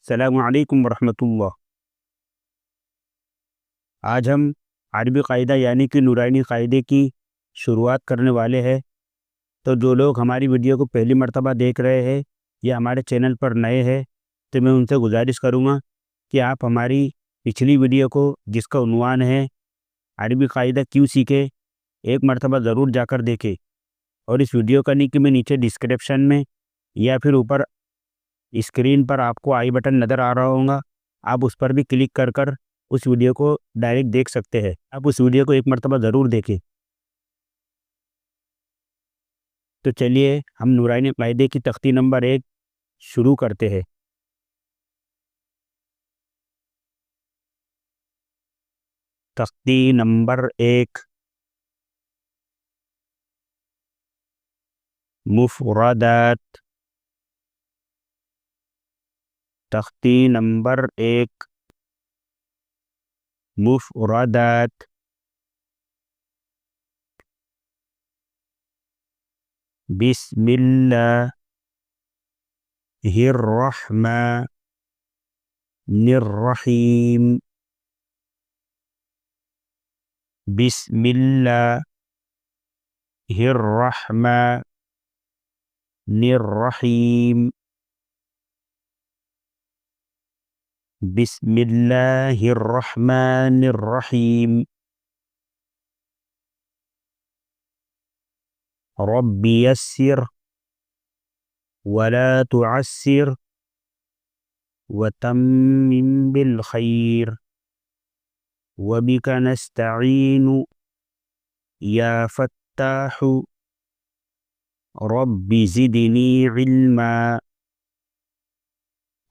السلام علیکم ورحمۃ اللہ۔ آج ہم عربی قاعدہ یعنی کہ نورانی قاعدے کی شروعات کرنے والے ہیں۔ تو جو لوگ ہماری ویڈیو کو پہلی مرتبہ دیکھ رہے ہیں یا ہمارے چینل پر نئے ہیں تو میں ان سے گزارش کروں گا کہ آپ ہماری پچھلی ویڈیو کو، جس کا عنوان ہے عربی قاعدہ کیوں سیکھیں، ایک مرتبہ ضرور جا کر دیکھیں۔ اور اس ویڈیو کا لنک میں نیچے ڈسکرپشن میں یا پھر اوپر اسکرین پر آپ کو آئی بٹن نظر آ رہا ہوگا، آپ اس پر بھی کلک کر کر اس ویڈیو کو ڈائریکٹ دیکھ سکتے ہیں۔ آپ اس ویڈیو کو ایک مرتبہ ضرور دیکھیں۔ تو چلیے ہم نورانی قاعدے کی تختی نمبر 1 شروع کرتے ہیں۔ تختی نمبر 1، مفردات۔ تختی نمبر 1، مفردات۔ بسم اللہ الرحمن الرحیم۔ بسم اللہ الرحمن الرحیم۔ بسم اللہ الرحمن الرحیم۔ رب یسر ولا تعسر وتمم بالخیر وبک نستعین یا فتاح رب زدنی علما۔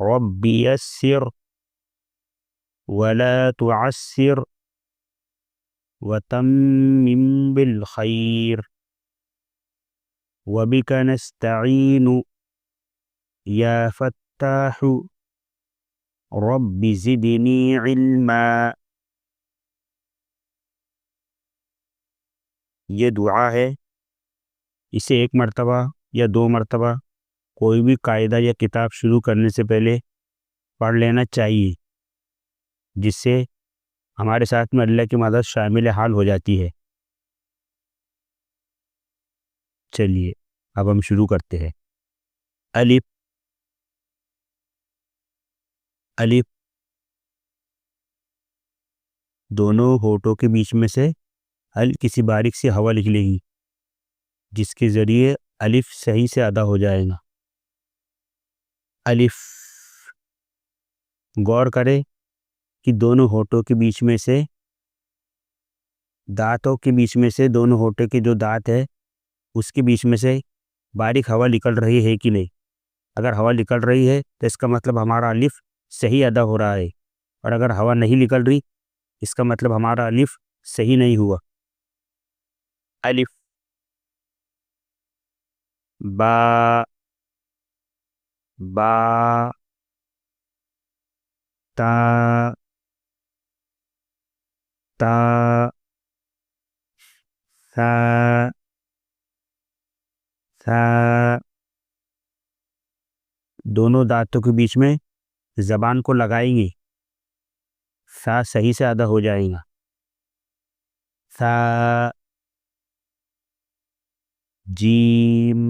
رب یسر ولا تعسر وتمم بالخیر وبک نستعین یا فتاح رب زدنی علما۔ یہ دعا ہے، اسے ایک مرتبہ یا 2 مرتبہ کوئی بھی قاعدہ یا کتاب شروع کرنے سے پہلے پڑھ لینا چاہیے، جس سے ہمارے ساتھ میں اللہ کی مدد شامل حال ہو جاتی ہے۔ چلیے اب ہم شروع کرتے ہیں۔ الف الف، دونوں ہونٹوں کے بیچ میں سے ہلکی سی باریک سی ہوا نکلے گی، جس کے ذریعے الف صحیح سے ادا ہو جائے گا۔ الف، غور کریں کہ دونوں ہونٹوں کے بیچ میں سے، دانتوں کے بیچ میں سے، دونوں ہونٹوں کے جو دانت ہے اس کے بیچ میں سے باریک ہوا نکل رہی ہے کہ نہیں۔ اگر ہوا نکل رہی ہے تو اس کا مطلب ہمارا الف صحیح ادا ہو رہا ہے، اور اگر ہوا نہیں نکل رہی اس کا مطلب ہمارا الف صحیح نہیں ہوا۔ الف، با با، تا تا، ثا ثا۔ دونوں دانتوں کے بیچ میں زبان کو لگائیں گے، ثا صحیح سے ادا ہو جائے گا۔ ثا، جیم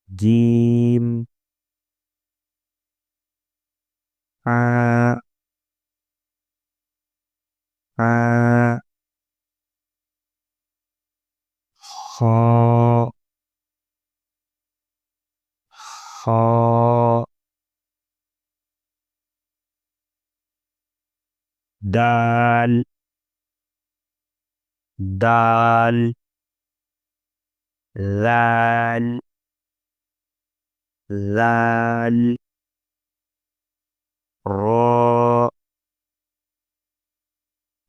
جیم، آ آ، خا خا، دال دال، ذال ذال، را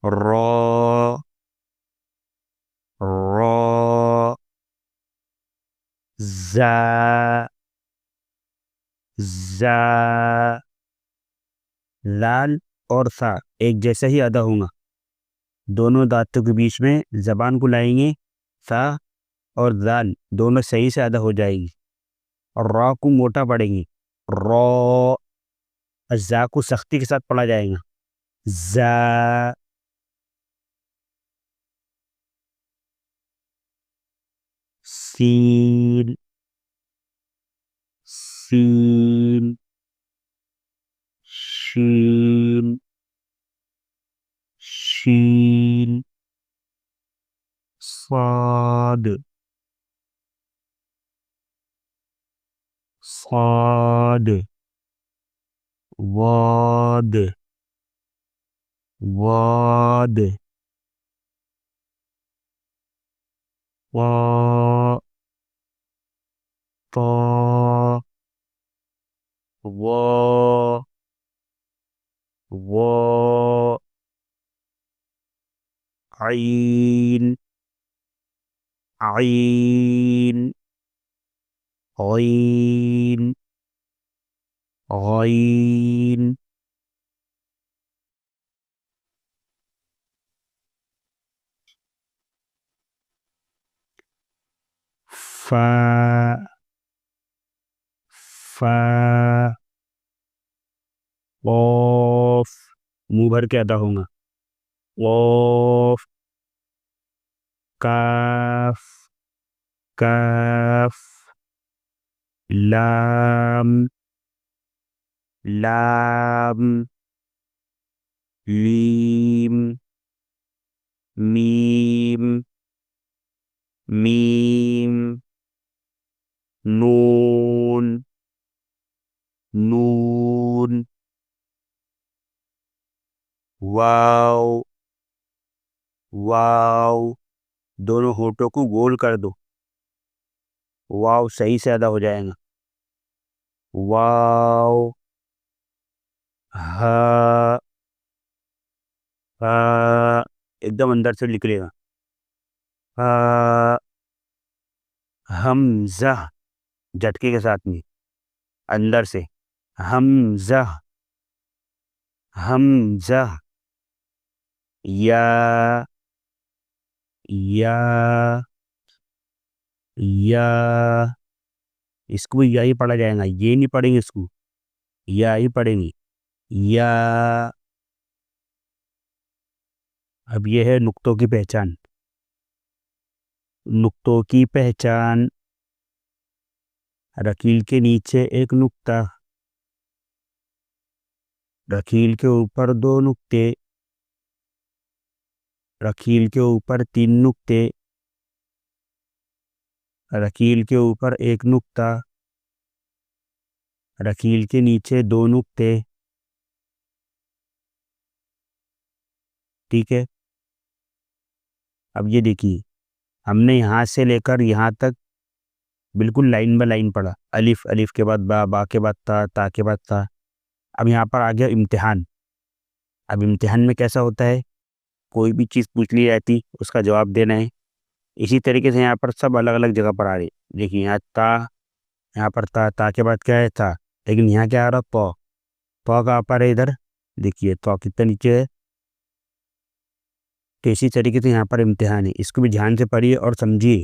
را را، زا زا۔ لال اور ثا ایک جیسا ہی ادا ہوں گا، دونوں دانتوں کے بیچ میں زبان کو لائیں گے، ثا اور ذال دونوں صحیح سے ادا ہو جائے گی، اور را کو موٹا پڑیں گی، رو، زا کو سختی کے ساتھ پڑھا جائے گا، زا. سین، سین، شین، شین، صاد، صاد، واد، واد، وا، طا، وا، وا، عین، عین، غین، غین، فا، فا، قاف، منہ بھر کے ادا ہوں گا، قاف، کاف، کاف، لام، لام، لیم، میم، میم، نون، نون، واو، واو. دونوں ہونٹوں کو گول کر دو، واو صحیح سے ادا ہو جائے گا، واو. ہا، ہا ایک دم اندر سے نکلے گا، ہا. حمزہ، جھٹکے کے ساتھ میں اندر سے، حمزہ، حمزہ. یا، یا، یا، اس کو بھی یا ہی پڑھا جائے گا، یہ نہیں پڑھیں گے اس کو، یا ہی پڑھیں گے، یا. اب یہ ہے نقطوں کی پہچان، نقطوں کی پہچان. رکیل کے نیچے ایک نقطہ، رکیل کے اوپر دو نقطے، رکیل کے اوپر تین نقطے، رکیل کے اوپر ایک نقطہ، رکیل کے نیچے دو نقطے. ٹھیک ہے. اب یہ دیکھیے، ہم نے یہاں سے لے کر یہاں تک بالکل لائن با لائن پڑھا، الف، الف کے بعد با، با کے بعد تا، تا کے بعد تا. اب یہاں پر آ گیا امتحان. اب امتحان میں کیسا ہوتا ہے، کوئی بھی چیز پوچھ لی جاتی اس کا جواب دینا ہے. اسی طریقے سے یہاں پر سب الگ الگ جگہ پر آ رہی. دیکھیے یہاں تا، یہاں پر تا، تا کے بعد کیا ہے تھا، لیکن یہاں کیا آ رہا، تو، تو کہاں پر ہے ادھر، دیکھیے تو کتنا نیچے ہے. تو اسی طریقے سے یہاں پر امتحان ہے، اس کو بھی دھیان سے پڑھیے اور سمجھیے.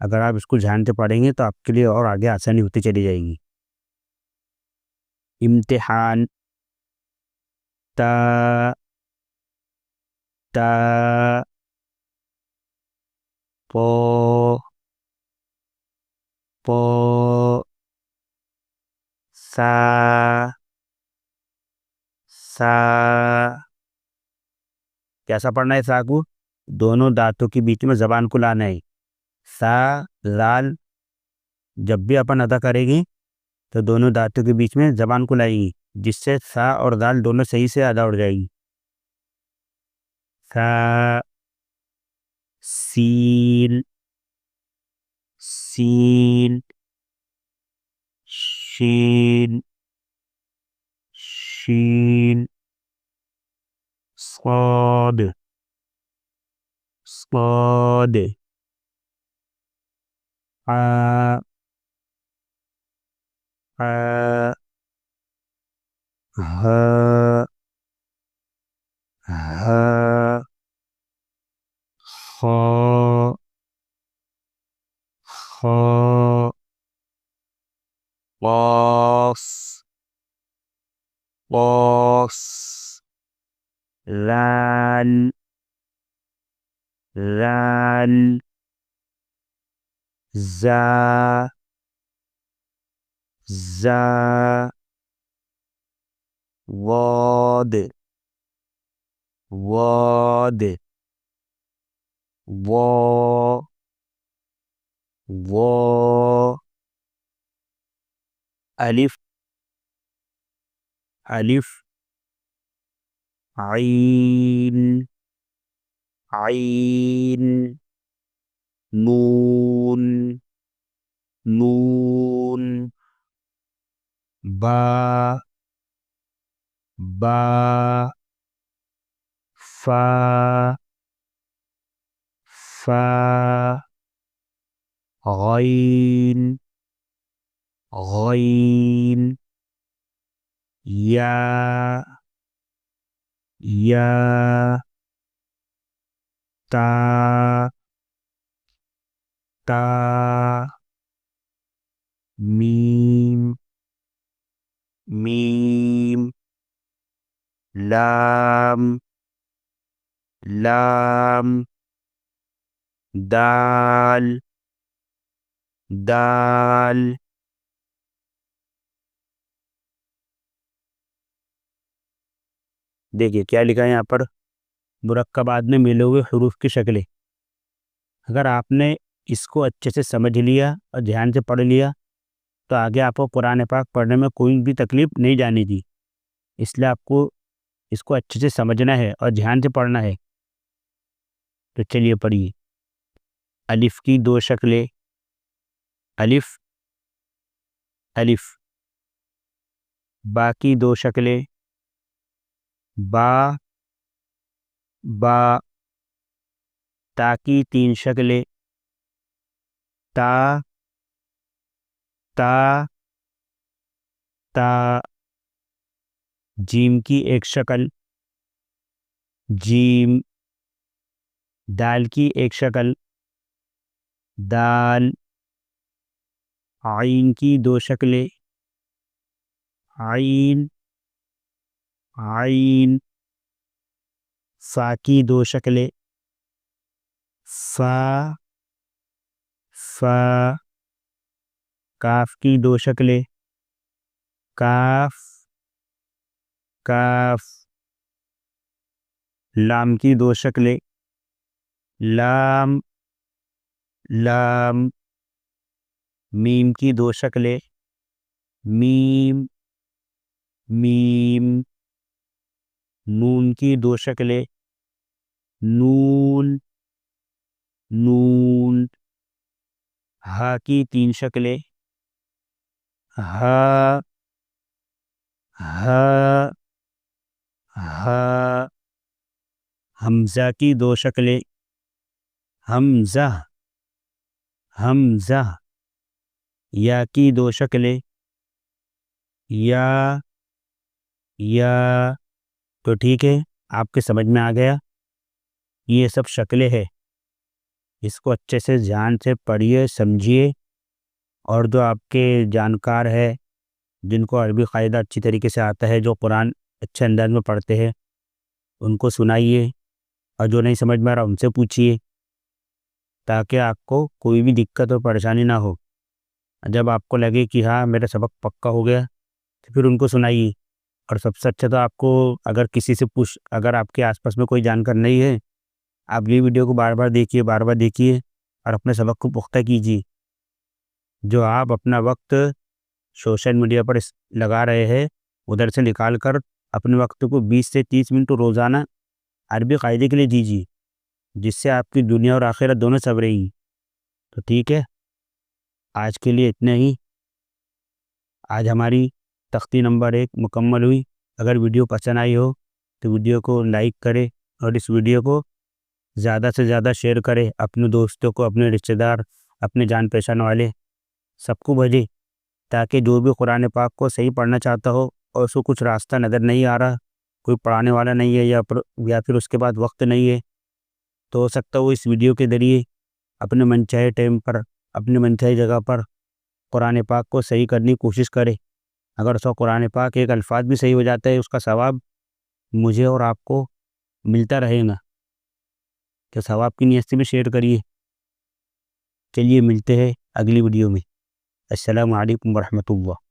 اگر آپ اس کو دھیان سے پڑھیں گے تو آپ کے لیے اور آگے آسانی ہوتی چلی جائے گی. امتحان، تا، تا، پو، پو، سا، سا. کیسا پڑھنا ہے سا کو، دونوں دانتوں کے بیچ میں زبان کو لانا ہے. سا، لال، جب بھی اپن ادا کرے گی تو دونوں دانتوں کے بیچ میں زبان کو لائے گی، جس سے سا اور دال دونوں صحیح سے ادا ہو جائے گی. سا، سین، سین، شین، شین، صاد، صاد. آ، آ، ہا، ہا، خا، خا، قاف قاف لام لام زا زا واد واد وا وا الف الف عین عین نون نون با با فا فا غین غین یا یا تا تا میم میم لام لام دال دال دیکھیے کیا لکھا ہے یہاں پر، مرکبات میں ملے ہوئے حروف کی شکلیں۔ اگر آپ نے اس کو اچھے سے سمجھ لیا اور دھیان سے پڑھ لیا تو آگے آپ کو قرآن پاک پڑھنے میں کوئی بھی تکلیف نہیں جانی تھی۔ اس لیے آپ کو اس کو اچھے سے سمجھنا ہے اور دھیان سے پڑھنا ہے۔ تو چلیے پڑھیے۔ الف کی دو شکلیں، الف الف۔ با کی دو شکلیں، با با۔ تا کی تین شکلیں، تا تا تا۔ جیم کی ایک شکل، جیم۔ دال کی ایک شکل، دال۔ عین کی دو شکلیں، عین عین۔ فا کی دو شکلیں، فا فا۔ کاف کی دو شکلیں، کاف کاف۔ لام کی دو شکلیں، لام لام۔ میم کی دو شکلیں، میم میم۔ نون کی دو شکلیں، نون نون۔ ہا کی تین شکلیں، ہا ہا ہا۔ حمزہ کی دو شکلیں، حمزہ حمزہ۔ یا کی دو شکلیں، یا یا۔ تو ٹھیک ہے، آپ کے سمجھ میں آ گیا یہ سب شکلیں ہیں۔ اس کو اچھے سے دھیان سے پڑھیے، سمجھیے، اور جو آپ کے جانکار ہے، جن کو عربی قاعدہ اچھی طریقے سے آتا ہے، جو قرآن اچھے انداز میں پڑھتے ہیں، ان کو سنائیے، اور جو نہیں سمجھ میں آ رہا ان سے پوچھیے، تاکہ آپ کو کوئی بھی دقت اور پریشانی نہ ہو۔ جب آپ کو لگے کہ ہاں میرا سبق پکا ہو گیا تو پھر ان کو سنائیے۔ اور سب سے اچھا تو آپ کو اگر کسی سے اگر آپ کے آس پاس میں کوئی جانکار نہیں ہے، آپ یہ ویڈیو کو بار بار دیکھیے اور اپنے سبق کو پختہ کیجیے۔ جو آپ اپنا وقت سوشل میڈیا پر لگا رہے ہیں، ادھر سے نکال کر اپنے وقت کو 20 سے 30 منٹ روزانہ عربی قاعدے کے لیے دیجیے، جس سے آپ کی دنیا اور آخرت دونوں سنورے گی۔ تو ٹھیک ہے، آج کے لیے اتنا ہی۔ آج ہماری تختی نمبر 1 مکمل ہوئی۔ اگر ویڈیو پسند آئی ہو تو ویڈیو کو لائک کرے اور اس ویڈیو کو زیادہ سے زیادہ شیئر کرے، اپنے دوستوں کو، اپنے رشتہ دار، اپنے جان پہچان والے سب کو بھیجے، تاکہ جو بھی قرآن پاک کو صحیح پڑھنا چاہتا ہو اور اس کو کچھ راستہ نظر نہیں آ رہا، کوئی پڑھانے والا نہیں ہے یا پھر اس کے بعد وقت نہیں ہے، تو ہو سکتا ہے وہ اس ویڈیو کے ذریعے اپنے من چاہے ٹائم پر، اپنے من چاہے جگہ پر قرآن پاک کو صحیح کرنے کی کوشش کرے. اگر اس کا قرآن پاک ایک الفاظ بھی صحیح ہو جاتا ہے اس کا ثواب مجھے اور آپ کو ملتا رہے گا. تو ثواب کی نیت سے بھی شیئر کریے. چلیے ملتے ہیں اگلی ویڈیو میں. السلام علیکم ورحمۃ اللہ.